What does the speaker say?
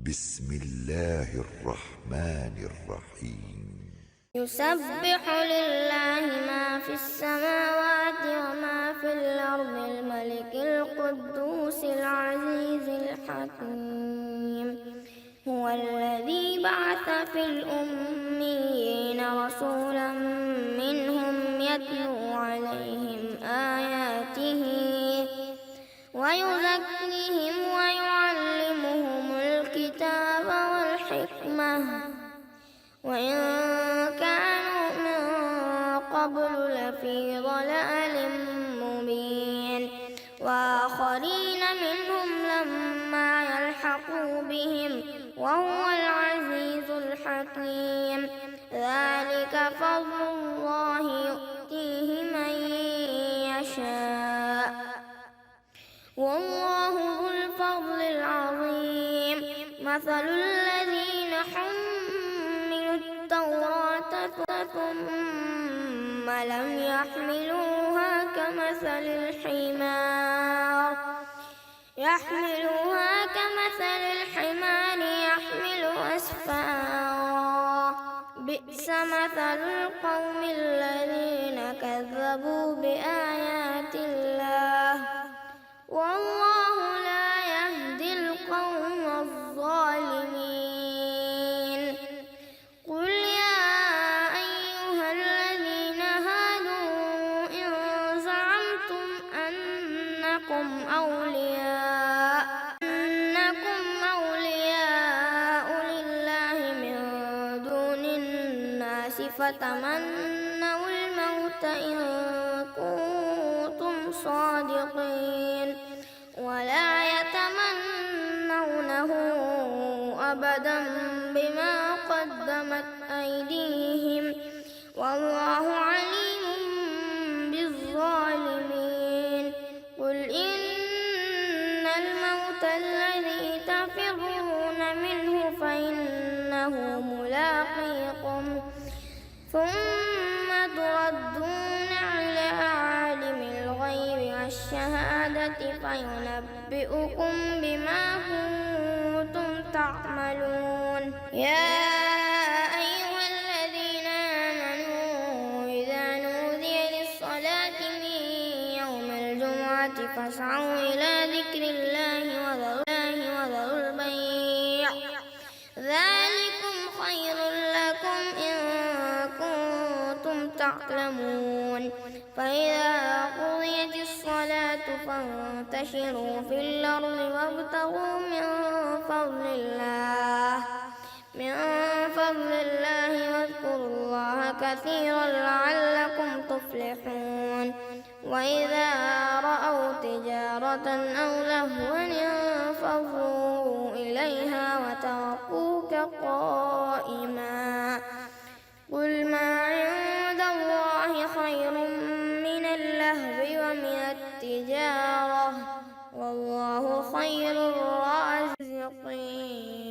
بسم الله الرحمن الرحيم يسبح لله ما في السماوات وما في الأرض الملك القدوس العزيز الحكيم هو الذي بعث في الأميين رسولا منهم يتلو عليهم آياته ويزكيهم ويعلمهم الكتاب والحكمة وإن كانوا من قبل لفي ضلال مبين وآخرين منهم لما يلحقوا بهم وهو العزيز الحكيم ذلك فضل الله يؤتيه من يشاء والله ذو الفضل العظيم مثل الذين حملوا التوراة ثم لم يحملوها كمثل الحمار يحمل أسفارا بئس مثل القوم الذين كذبوا بآيات الله والله لا يهدي القوم الظالمين قل يا أيها الذين هادوا إن زعمتم أنكم أولياء لله من دون الناس فتمنوا الموت إن كنتم صادقين ولا يتمنونه أبدا بما قدمت أيديهم والله عليم بالظالمين قل إن الموت الذي تفرون منه فإنه ملاقيكم ثم تردون إلى عالم الغيب والشهادة فينبئكم بما كنتم تعملون يا أيها الذين آمنوا إذا نودي للصلاة من يوم الجمعة فاسعوا إلى ذكر الله وذروا البيع ذلكم خير لكم إن كنتم تعلمون فإذا قضيت الصلاة فانتشروا في الأرض وابتغوا من فضل الله واذكروا الله كثيرا لعلكم تفلحون وإذا رأوا تجارة أو لهوا انفضوا إليها وتركوك قائما قل ما عند الله خير من اللهو ومن التجارة والله خير الرازقين.